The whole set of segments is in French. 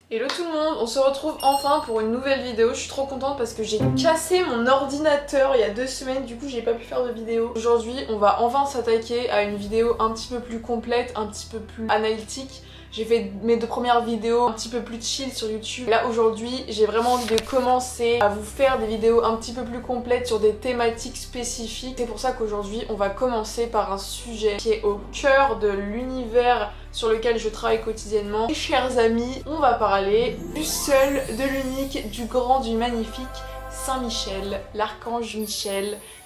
Hello tout le monde, on se retrouve enfin pour une nouvelle vidéo. Je suis trop contente parce que j'ai cassé mon ordinateur il y a 2 semaines, du coup j'ai pas pu faire de vidéo. Aujourd'hui on va enfin s'attaquer à une vidéo un petit peu plus complète, un petit peu plus analytique. J'ai fait mes 2 premières vidéos un petit peu plus chill sur YouTube. Là aujourd'hui j'ai vraiment envie de commencer à vous faire des vidéos un petit peu plus complètes sur des thématiques spécifiques. C'est pour ça qu'aujourd'hui on va commencer par un sujet qui est au cœur de l'univers sur lequel je travaille quotidiennement. Mes chers amis, on va parler du seul, de l'unique, du grand, du magnifique Saint-Michel, l'archange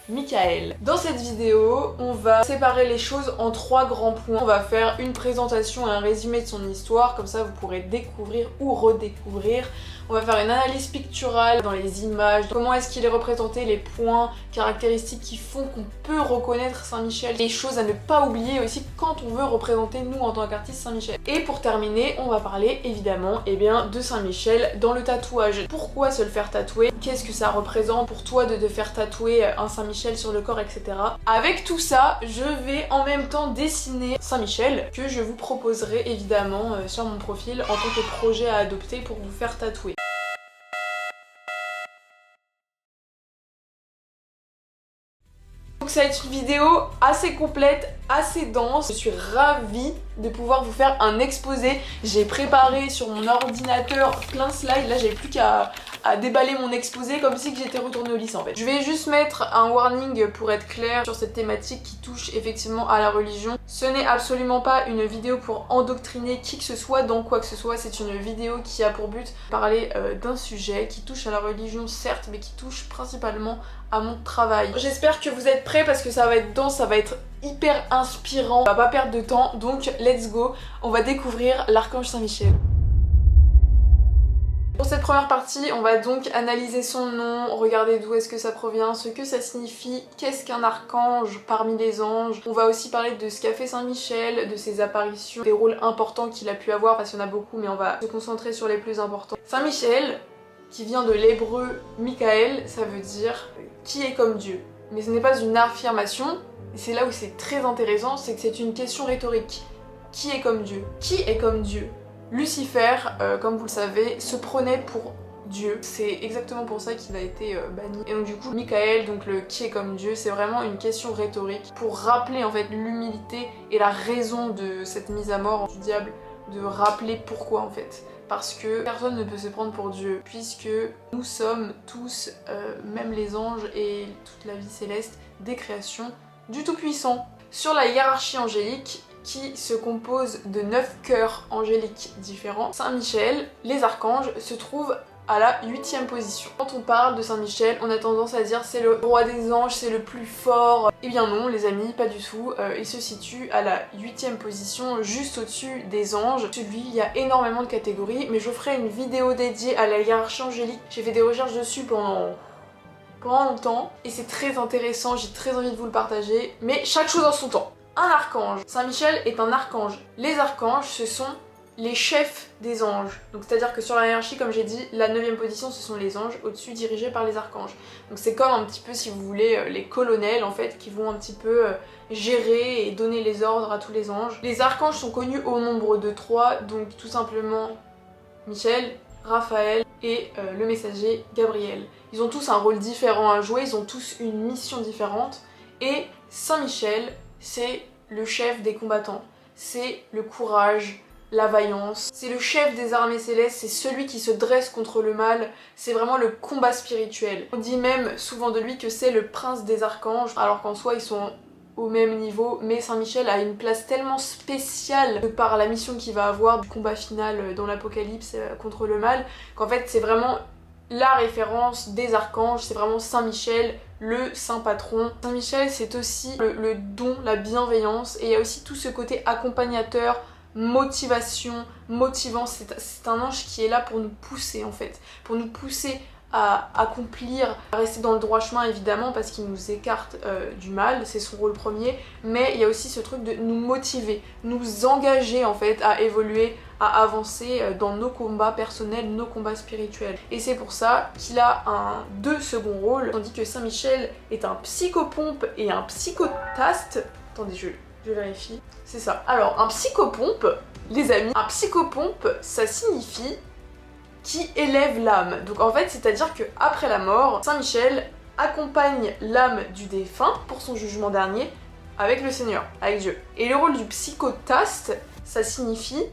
Michael. Dans cette vidéo, on va séparer les choses en 3 grands points. On va faire une présentation et un résumé de son histoire, comme ça vous pourrez découvrir ou redécouvrir. On va faire une analyse picturale dans les images, comment est-ce qu'il est représenté, les points caractéristiques qui font qu'on peut reconnaître Saint-Michel, les choses à ne pas oublier aussi quand on veut représenter nous en tant qu'artiste Saint-Michel. Et pour terminer, on va parler évidemment de Saint-Michel dans le tatouage. Pourquoi se le faire tatouer? Qu'est-ce que ça représente pour toi de te faire tatouer un Saint-Michel sur le corps, etc. Avec tout ça, je vais en même temps dessiner Saint-Michel que je vous proposerai évidemment sur mon profil en tant que projet à adopter pour vous faire tatouer. Donc ça va être une vidéo assez complète, assez dense. Je suis ravie de pouvoir vous faire un exposé. J'ai préparé sur mon ordinateur plein de slides. Là j'ai plus qu'à déballer mon exposé comme si j'étais retournée au lycée en fait. Je vais juste mettre un warning pour être clair sur cette thématique qui touche effectivement à la religion. Ce n'est absolument pas une vidéo pour endoctriner qui que ce soit dans quoi que ce soit. C'est une vidéo qui a pour but de parler d'un sujet qui touche à la religion certes, mais qui touche principalement à mon travail. J'espère que vous êtes prêts parce que ça va être dense, ça va être hyper inspirant. On va pas perdre de temps, donc let's go. On va découvrir l'archange Saint-Michel. Pour cette première partie, on va donc analyser son nom, regarder d'où est-ce que ça provient, ce que ça signifie, qu'est-ce qu'un archange parmi les anges. On va aussi parler de ce qu'a fait Saint-Michel, de ses apparitions, des rôles importants qu'il a pu avoir, parce qu'il y en a beaucoup, mais on va se concentrer sur les plus importants. Saint-Michel, qui vient de l'hébreu Michael, ça veut dire qui est comme Dieu. Mais ce n'est pas une affirmation, et c'est là où c'est très intéressant, c'est que c'est une question rhétorique. Qui est comme Dieu? Qui est comme Dieu? Lucifer, comme vous le savez, se prenait pour Dieu. C'est exactement pour ça qu'il a été banni. Et donc du coup, Michael, donc le qui est comme Dieu, c'est vraiment une question rhétorique pour rappeler en fait l'humilité et la raison de cette mise à mort du diable, de rappeler pourquoi en fait. Parce que personne ne peut se prendre pour Dieu, puisque nous sommes tous, même les anges et toute la vie céleste, des créations du Tout-Puissant. Sur la hiérarchie angélique, qui se compose de 9 cœurs angéliques différents, Saint-Michel, les archanges, se trouvent à la 8e position. Quand on parle de Saint-Michel, on a tendance à dire c'est le roi des anges, c'est le plus fort. Eh bien non les amis, pas du tout. Il se situe à la 8e position, juste au-dessus des anges. Celui, il y a énormément de catégories, mais je ferai une vidéo dédiée à la hiérarchie angélique. J'ai fait des recherches dessus pendant longtemps, et c'est très intéressant, j'ai très envie de vous le partager, mais chaque chose en son temps. Un archange. Saint-Michel est un archange. Les archanges, ce sont les chefs des anges. Donc c'est-à-dire que sur la hiérarchie, comme j'ai dit, la 9e position, ce sont les anges, au-dessus dirigés par les archanges. Donc c'est comme un petit peu, si vous voulez, les colonels en fait, qui vont un petit peu gérer et donner les ordres à tous les anges. Les archanges sont connus au nombre de 3, donc tout simplement Michel, Raphaël et le messager Gabriel. Ils ont tous un rôle différent à jouer, ils ont tous une mission différente, et Saint-Michel, c'est le chef des combattants, c'est le courage, la vaillance, c'est le chef des armées célestes, c'est celui qui se dresse contre le mal, c'est vraiment le combat spirituel. On dit même souvent de lui que c'est le prince des archanges, alors qu'en soi ils sont au même niveau, mais Saint-Michel a une place tellement spéciale de par la mission qu'il va avoir du combat final dans l'Apocalypse contre le mal, qu'en fait c'est vraiment la référence des archanges, c'est vraiment Saint-Michel, le saint patron. Saint-Michel, c'est aussi le don, la bienveillance, et il y a aussi tout ce côté accompagnateur, motivation, motivant. C'est un ange qui est là pour nous pousser en fait, pour nous pousser à accomplir, à rester dans le droit chemin évidemment parce qu'il nous écarte du mal, c'est son rôle premier, mais il y a aussi ce truc de nous motiver, nous engager en fait à évoluer, à avancer dans nos combats personnels, nos combats spirituels. Et c'est pour ça qu'il a deux seconds rôles, tandis que Saint-Michel est un psychopompe et un psychotaste. Attendez, je vérifie. C'est ça. Alors, un psychopompe, les amis, un psychopompe, ça signifie qui élève l'âme. Donc en fait, c'est-à-dire que après la mort, Saint Michel accompagne l'âme du défunt pour son jugement dernier avec le Seigneur, avec Dieu. Et le rôle du psychotaste, ça signifie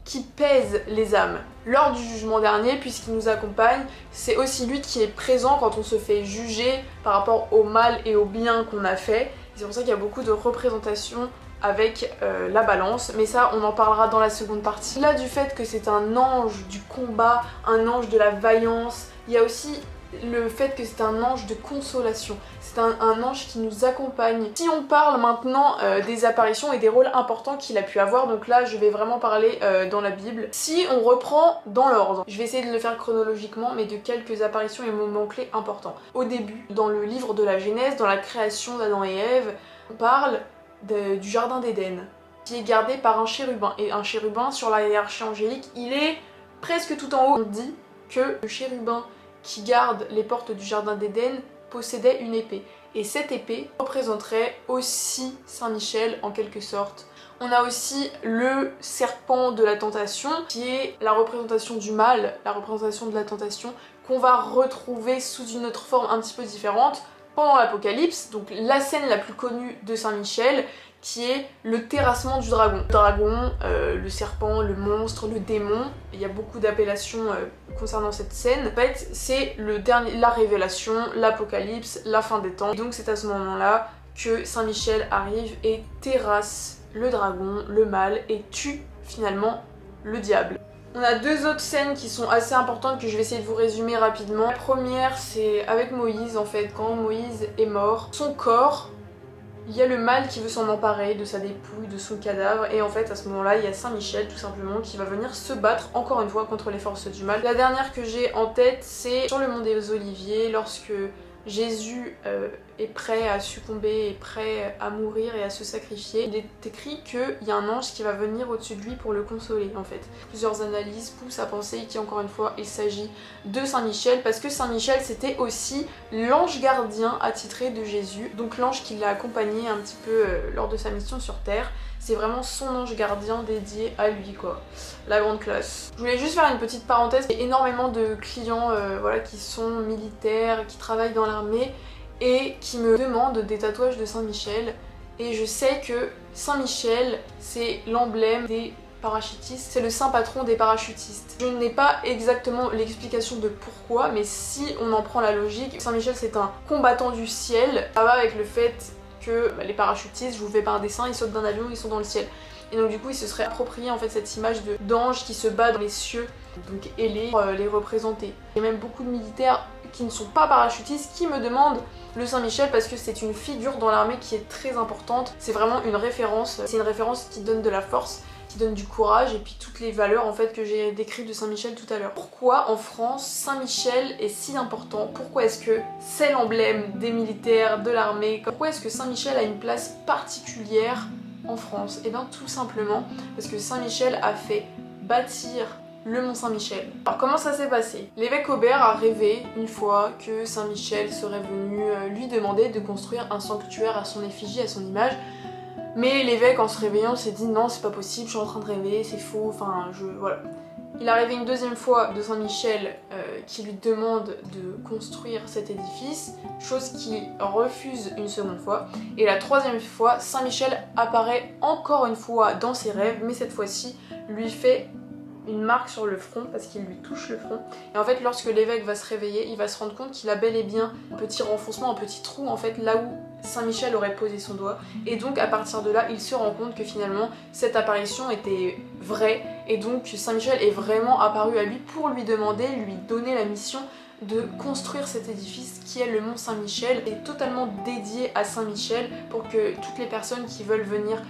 qui pèse les âmes lors du jugement dernier, puisqu'il nous accompagne. C'est aussi lui qui est présent quand on se fait juger par rapport au mal et au bien qu'on a fait. C'est pour ça qu'il y a beaucoup de représentations avec la balance, mais ça on en parlera dans la seconde partie. Là, du fait que c'est un ange du combat, un ange de la vaillance, il y a aussi le fait que c'est un ange de consolation. C'est un ange qui nous accompagne. Si on parle maintenant des apparitions et des rôles importants qu'il a pu avoir, donc là je vais vraiment parler dans la Bible. Si on reprend dans l'ordre, je vais essayer de le faire chronologiquement, mais de quelques apparitions et moments clés importants. Au début, dans le livre de la Genèse, dans la création d'Adam et Ève, on parle du jardin d'Éden, qui est gardé par un chérubin. Et un chérubin, sur la hiérarchie angélique, il est presque tout en haut. On dit que le chérubin qui garde les portes du jardin d'Éden possédait une épée. Et cette épée représenterait aussi Saint Michel en quelque sorte. On a aussi le serpent de la tentation, qui est la représentation du mal, la représentation de la tentation, qu'on va retrouver sous une autre forme un petit peu différente pendant l'Apocalypse. Donc la scène la plus connue de Saint Michel, qui est le terrassement du dragon. Le dragon, le serpent, le monstre, le démon, il y a beaucoup d'appellations concernant cette scène. En fait, c'est la révélation, l'apocalypse, la fin des temps. Et donc c'est à ce moment-là que Saint Michel arrive et terrasse le dragon, le mal, et tue finalement le diable. On a deux autres scènes qui sont assez importantes que je vais essayer de vous résumer rapidement. La première, c'est avec Moïse en fait. Quand Moïse est mort, son corps, il y a le mal qui veut s'en emparer de sa dépouille, de son cadavre, et en fait à ce moment-là il y a Saint Michel tout simplement qui va venir se battre encore une fois contre les forces du mal. La dernière que j'ai en tête, c'est sur le mont des Oliviers, lorsque Jésus est prêt à succomber, est prêt à mourir et à se sacrifier. Il est écrit qu'il y a un ange qui va venir au-dessus de lui pour le consoler en fait. Plusieurs analyses poussent à penser qu'encore une fois il s'agit de Saint Michel, parce que Saint Michel c'était aussi l'ange gardien attitré de Jésus, donc l'ange qui l'a accompagné un petit peu lors de sa mission sur terre. C'est vraiment son ange gardien dédié à lui quoi. La grande classe. Je voulais juste faire une petite parenthèse. Il y a énormément de clients voilà, qui sont militaires, qui travaillent dans l'armée et qui me demandent des tatouages de Saint Michel. Et je sais que Saint Michel c'est l'emblème des parachutistes, c'est le saint patron des parachutistes. Je n'ai pas exactement l'explication de pourquoi, mais si on en prend la logique, Saint Michel c'est un combattant du ciel. Ça va avec le fait que les parachutistes, je vous fais pas un dessin, ils sautent d'un avion, ils sont dans le ciel. Et donc du coup, il se serait approprié en fait cette image d'ange qui se bat dans les cieux, donc ailé, pour les représenter. Il y a même beaucoup de militaires qui ne sont pas parachutistes qui me demandent le Saint-Michel parce que c'est une figure dans l'armée qui est très importante. C'est vraiment une référence, c'est une référence qui donne de la force, qui donne du courage et puis toutes les valeurs en fait que j'ai décrites de Saint-Michel tout à l'heure. Pourquoi en France Saint-Michel est si important? Pourquoi est-ce que c'est l'emblème des militaires, de l'armée? Pourquoi est-ce que Saint-Michel a une place particulière en France? Et bien tout simplement parce que Saint-Michel a fait bâtir le Mont Saint-Michel. Alors comment ça s'est passé? L'évêque Aubert a rêvé une fois que Saint-Michel serait venu lui demander de construire un sanctuaire à son effigie, à son image. Mais l'évêque en se réveillant s'est dit non c'est pas possible, je suis en train de rêver, c'est faux, enfin voilà. Il a rêvé une deuxième fois de Saint-Michel qui lui demande de construire cet édifice, chose qu'il refuse une seconde fois. Et la troisième fois, Saint-Michel apparaît encore une fois dans ses rêves, mais cette fois-ci lui fait une marque sur le front parce qu'il lui touche le front. Et en fait lorsque l'évêque va se réveiller, il va se rendre compte qu'il a bel et bien un petit renfoncement, un petit trou en fait là où Saint-Michel aurait posé son doigt. Et donc à partir de là, il se rend compte que finalement cette apparition était vraie et donc Saint-Michel est vraiment apparu à lui pour lui demander, lui donner la mission de construire cet édifice qui est le Mont Saint-Michel, et totalement dédié à Saint-Michel pour que toutes les personnes qui veulent venir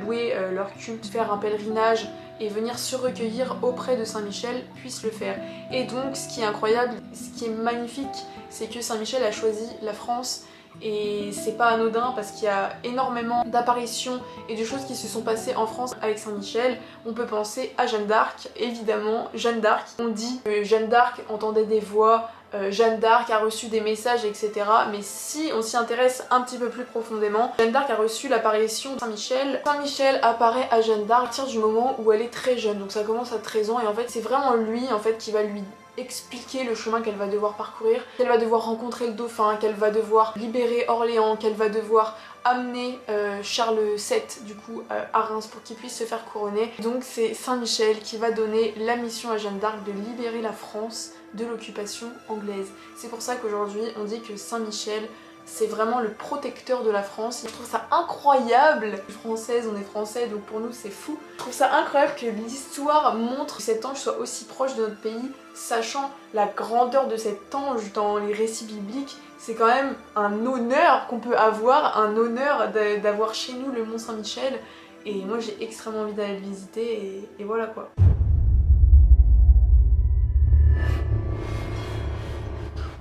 louer leur culte, faire un pèlerinage et venir se recueillir auprès de Saint-Michel puissent le faire. Et donc ce qui est incroyable, ce qui est magnifique, c'est que Saint-Michel a choisi la France. Et c'est pas anodin parce qu'il y a énormément d'apparitions et de choses qui se sont passées en France avec Saint-Michel. On peut penser à Jeanne d'Arc, évidemment, Jeanne d'Arc. On dit que Jeanne d'Arc entendait des voix Jeanne d'Arc a reçu des messages, etc. Mais si on s'y intéresse un petit peu plus profondément, Jeanne d'Arc a reçu l'apparition de Saint-Michel. Saint-Michel apparaît à Jeanne d'Arc à partir du moment où elle est très jeune, donc ça commence à 13 ans, et en fait c'est vraiment lui en fait qui va lui expliquer le chemin qu'elle va devoir parcourir, qu'elle va devoir rencontrer le dauphin, qu'elle va devoir libérer Orléans, qu'elle va devoir amener Charles VII du coup à Reims pour qu'il puisse se faire couronner. Donc c'est Saint-Michel qui va donner la mission à Jeanne d'Arc de libérer la France de l'occupation anglaise. C'est pour ça qu'aujourd'hui on dit que Saint-Michel c'est vraiment le protecteur de la France. Je trouve ça incroyable. Je suis française, on est français, donc pour nous c'est fou. Je trouve ça incroyable que l'histoire montre que cet ange soit aussi proche de notre pays, sachant la grandeur de cet ange dans les récits bibliques. C'est quand même un honneur qu'on peut avoir, un honneur d'avoir chez nous le Mont Saint-Michel. Et moi j'ai extrêmement envie d'aller le visiter et voilà quoi.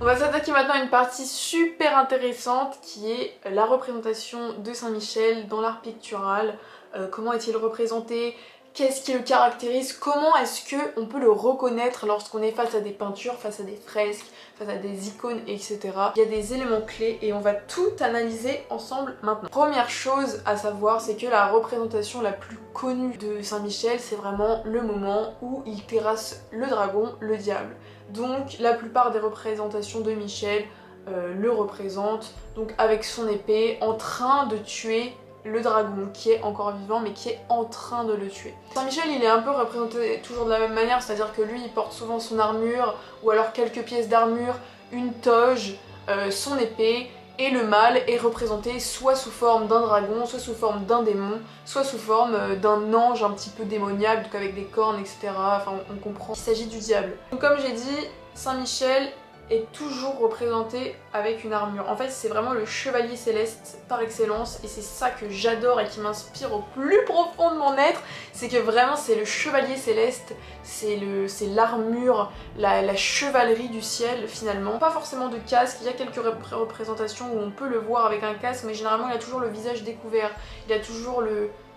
On va s'attaquer maintenant à une partie super intéressante qui est la représentation de Saint-Michel dans l'art pictural. Comment est-il représenté? Qu'est-ce qui le caractérise? Comment est-ce qu'on peut le reconnaître lorsqu'on est face à des peintures, face à des fresques, face à des icônes, etc. Il y a des éléments clés et on va tout analyser ensemble maintenant. Première chose à savoir, c'est que la représentation la plus connue de Saint-Michel, c'est vraiment le moment où il terrasse le dragon, le diable. Donc la plupart des représentations de Michel le représentent donc avec son épée en train de tuer le dragon qui est encore vivant mais qui est en train de le tuer. Saint-Michel il est un peu représenté toujours de la même manière, c'est-à-dire que lui il porte souvent son armure ou alors quelques pièces d'armure, une toge, son épée, et le mal est représenté soit sous forme d'un dragon, soit sous forme d'un démon, soit sous forme d'un ange un petit peu démoniaque, donc avec des cornes, etc. Enfin on comprend qu'il s'agit du diable. Donc comme j'ai dit, Saint-Michel est toujours représenté avec une armure. En fait c'est vraiment le chevalier céleste par excellence et c'est ça que j'adore et qui m'inspire au plus profond de mon être, c'est que vraiment c'est le chevalier céleste, c'est l'armure, la chevalerie du ciel finalement. Pas forcément de casque, il y a quelques représentations où on peut le voir avec un casque mais généralement il a toujours le visage découvert, il a toujours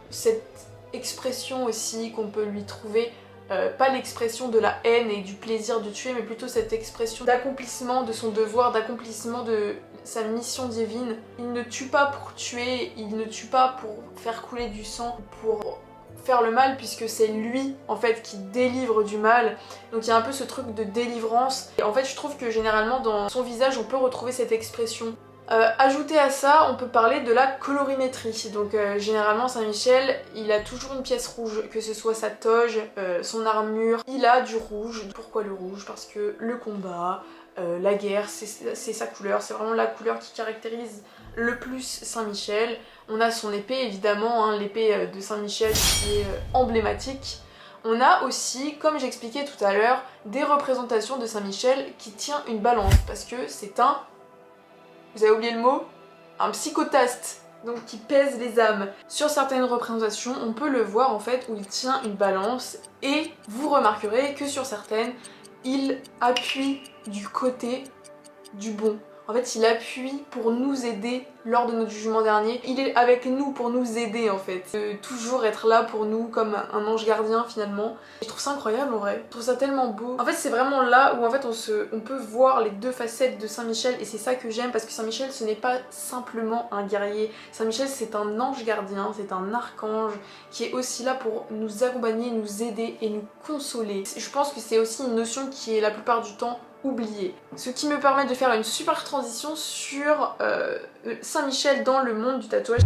cette expression aussi qu'on peut lui trouver. Pas l'expression de la haine et du plaisir de tuer, mais plutôt cette expression d'accomplissement de son devoir, d'accomplissement de sa mission divine. Il ne tue pas pour tuer, il ne tue pas pour faire couler du sang, pour faire le mal, puisque c'est lui en fait qui délivre du mal. Donc il y a un peu ce truc de délivrance. Et en fait je trouve que généralement dans son visage on peut retrouver cette expression. Ajouté à ça, on peut parler de la colorimétrie. Donc généralement Saint-Michel, il a toujours une pièce rouge, que ce soit sa toge, son armure, il a du rouge. Pourquoi le rouge? Parce que le combat, la guerre, c'est sa couleur, c'est vraiment la couleur qui caractérise le plus Saint-Michel. On a son épée évidemment, hein, l'épée de Saint-Michel qui est emblématique. On a aussi, comme j'expliquais tout à l'heure, des représentations de Saint-Michel qui tient une balance, parce que c'est un... Vous avez oublié le mot? Un psychotaste, donc qui pèse les âmes. Sur certaines représentations, on peut le voir en fait où il tient une balance et vous remarquerez que sur certaines, il appuie du côté du bon. En fait, il appuie pour nous aider lors de notre jugement dernier. Il est avec nous pour nous aider en fait. Toujours être là pour nous comme un ange gardien finalement. Et je trouve ça incroyable en vrai. Je trouve ça tellement beau. En fait, c'est vraiment là où en fait on peut voir les deux facettes de Saint-Michel et c'est ça que j'aime parce que Saint-Michel ce n'est pas simplement un guerrier. Saint-Michel c'est un ange gardien, c'est un archange qui est aussi là pour nous accompagner, nous aider et nous consoler. Je pense que c'est aussi une notion qui est la plupart du temps oublié. Ce qui me permet de faire une super transition sur Saint-Michel dans le monde du tatouage.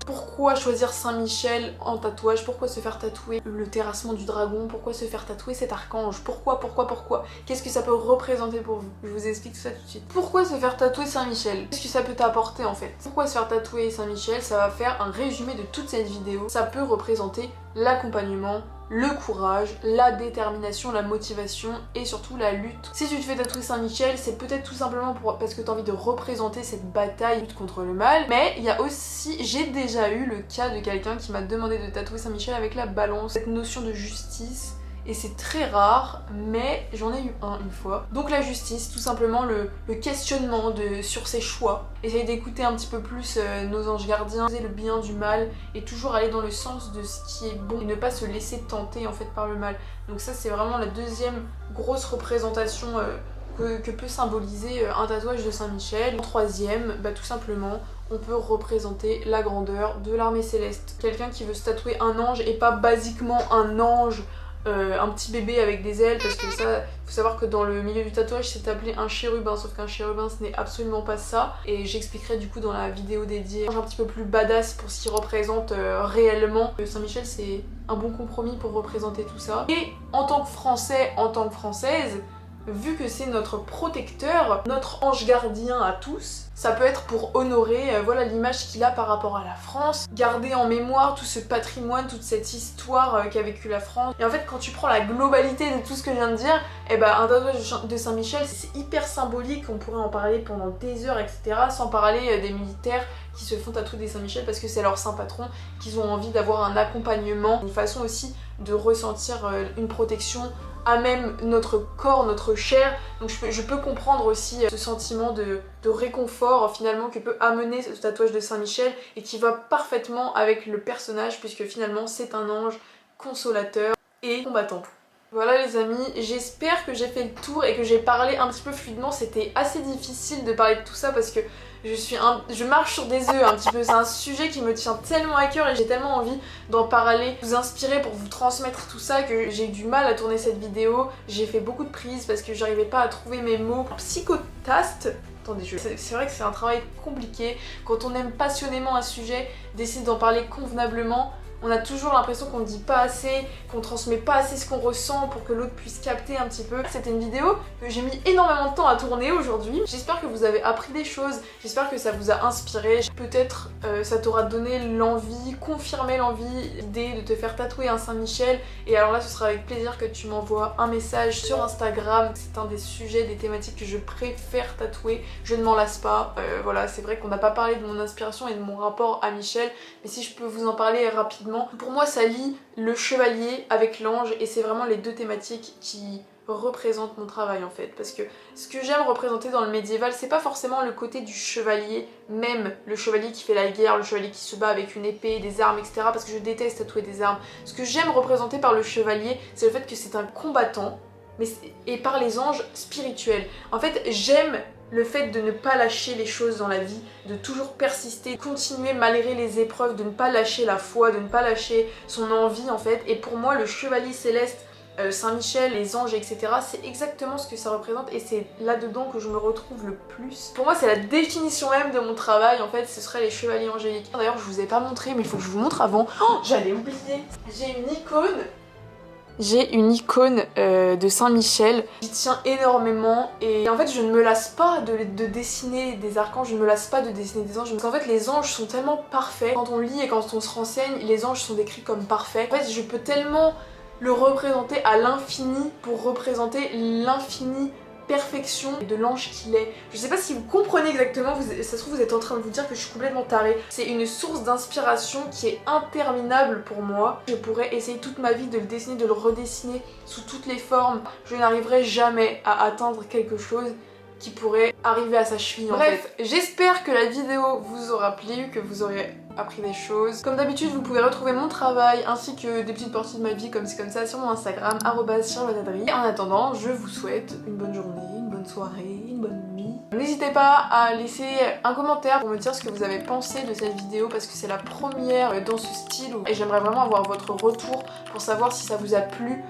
Pourquoi choisir Saint-Michel en tatouage? Pourquoi se faire tatouer le terrassement du dragon? Pourquoi se faire tatouer cet archange? Pourquoi? Qu'est-ce que ça peut représenter pour vous? Je vous explique tout ça tout de suite. Pourquoi se faire tatouer Saint-Michel? Qu'est-ce que ça peut t'apporter en fait? Pourquoi se faire tatouer Saint-Michel? Ça va faire un résumé de toute cette vidéo. Ça peut représenter l'accompagnement, le courage, la détermination, la motivation et surtout la lutte. Si tu te fais tatouer Saint-Michel, c'est peut-être tout simplement parce que tu as envie de représenter cette bataille lutte contre le mal, mais il y a aussi, j'ai déjà eu le cas de quelqu'un qui m'a demandé de tatouer Saint-Michel avec la balance, cette notion de justice et c'est très rare, mais j'en ai eu un une fois. Donc la justice, tout simplement le questionnement sur ses choix. Essayer d'écouter un petit peu plus nos anges gardiens, le bien du mal et toujours aller dans le sens de ce qui est bon et ne pas se laisser tenter en fait par le mal. Donc ça c'est vraiment la deuxième grosse représentation que peut symboliser un tatouage de Saint-Michel. En troisième, tout simplement, on peut représenter la grandeur de l'armée céleste. Quelqu'un qui veut se tatouer un ange et pas basiquement un ange, un petit bébé avec des ailes, parce que ça, faut savoir que dans le milieu du tatouage c'est appelé un chérubin, sauf qu'un chérubin ce n'est absolument pas ça, et j'expliquerai du coup dans la vidéo dédiée un petit peu plus badass pour ce qu'il représente réellement. Saint-Michel c'est un bon compromis pour représenter tout ça. Et en tant que Français, en tant que Française, vu que c'est notre protecteur, notre ange gardien à tous, ça peut être pour honorer voilà l'image qu'il a par rapport à la France, garder en mémoire tout ce patrimoine, toute cette histoire qu'a vécu la France. Et en fait quand tu prends la globalité de tout ce que je viens de dire, un tatouage de Saint-Michel c'est hyper symbolique, on pourrait en parler pendant des heures etc, sans parler des militaires qui se font tatouer des Saint-Michel parce que c'est leur saint patron, qu'ils ont envie d'avoir un accompagnement, une façon aussi de ressentir une protection à même notre corps, notre chair. Donc je peux comprendre aussi ce sentiment de réconfort finalement que peut amener ce tatouage de Saint-Michel et qui va parfaitement avec le personnage puisque finalement c'est un ange consolateur et combattant. Voilà les amis, j'espère que j'ai fait le tour et que j'ai parlé un petit peu fluidement. C'était assez difficile de parler de tout ça parce que je marche sur des œufs un petit peu. C'est un sujet qui me tient tellement à cœur et j'ai tellement envie d'en parler, vous inspirer pour vous transmettre tout ça que j'ai eu du mal à tourner cette vidéo. J'ai fait beaucoup de prises parce que j'arrivais pas à trouver mes mots. Psychotaste. Attendez, c'est vrai que c'est un travail compliqué. Quand on aime passionnément un sujet, d'essayer d'en parler convenablement, on a toujours l'impression qu'on ne dit pas assez, qu'on transmet pas assez ce qu'on ressent pour que l'autre puisse capter un petit peu. C'était une vidéo que j'ai mis énormément de temps à tourner aujourd'hui. J'espère que vous avez appris des choses, j'espère que ça vous a inspiré. Peut-être ça t'aura donné l'envie, confirmé l'envie de te faire tatouer un Saint-Michel. Et alors là, ce sera avec plaisir que tu m'envoies un message sur Instagram. C'est un des sujets, des thématiques que je préfère tatouer. Je ne m'en lasse pas. Voilà, c'est vrai qu'on n'a pas parlé de mon inspiration et de mon rapport à Michel, mais si je peux vous en parler rapidement. Pour moi ça lie le chevalier avec l'ange et c'est vraiment les deux thématiques qui représentent mon travail en fait, parce que ce que j'aime représenter dans le médiéval c'est pas forcément le côté du chevalier, même le chevalier qui fait la guerre, le chevalier qui se bat avec une épée, des armes etc, parce que je déteste tatouer des armes. Ce que j'aime représenter par le chevalier c'est le fait que c'est un combattant et par les anges spirituels. En fait j'aime le fait de ne pas lâcher les choses dans la vie, de toujours persister, continuer malgré les épreuves, de ne pas lâcher la foi, de ne pas lâcher son envie en fait. Et pour moi le chevalier céleste, Saint-Michel, les anges etc, c'est exactement ce que ça représente et c'est là-dedans que je me retrouve le plus. Pour moi c'est la définition même de mon travail en fait, ce serait les chevaliers angéliques. D'ailleurs je vous ai pas montré mais il faut que je vous montre avant. Oh, j'allais oublier, j'ai une icône. J'ai une icône de Saint-Michel, j'y tiens énormément et en fait je ne me lasse pas de dessiner des archanges, je ne me lasse pas de dessiner des anges parce qu'en fait les anges sont tellement parfaits. Quand on lit et quand on se renseigne, les anges sont décrits comme parfaits. En fait je peux tellement le représenter à l'infini pour représenter l'infini perfection de l'ange qu'il est. Je sais pas si vous comprenez exactement, ça se trouve vous êtes en train de vous dire que je suis complètement tarée. C'est une source d'inspiration qui est interminable pour moi. Je pourrais essayer toute ma vie de le dessiner, de le redessiner sous toutes les formes. Je n'arriverai jamais à atteindre quelque chose qui pourrait arriver à sa cheville en fait. J'espère que la vidéo vous aura plu, que vous aurez appris des choses. Comme d'habitude, vous pouvez retrouver mon travail ainsi que des petites parties de ma vie comme c'est comme ça sur mon Instagram, @charlottadri. En attendant, je vous souhaite une bonne journée, une bonne soirée, une bonne nuit. N'hésitez pas à laisser un commentaire pour me dire ce que vous avez pensé de cette vidéo parce que c'est la première dans ce style et j'aimerais vraiment avoir votre retour pour savoir si ça vous a plu,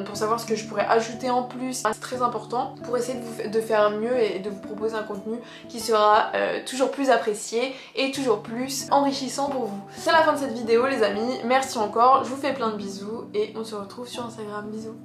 pour savoir ce que je pourrais ajouter en plus. C'est très important pour essayer de faire mieux et de vous proposer un contenu qui sera toujours plus apprécié et toujours plus enrichissant pour vous. C'est la fin de cette vidéo les amis, merci encore, je vous fais plein de bisous et on se retrouve sur Instagram, bisous.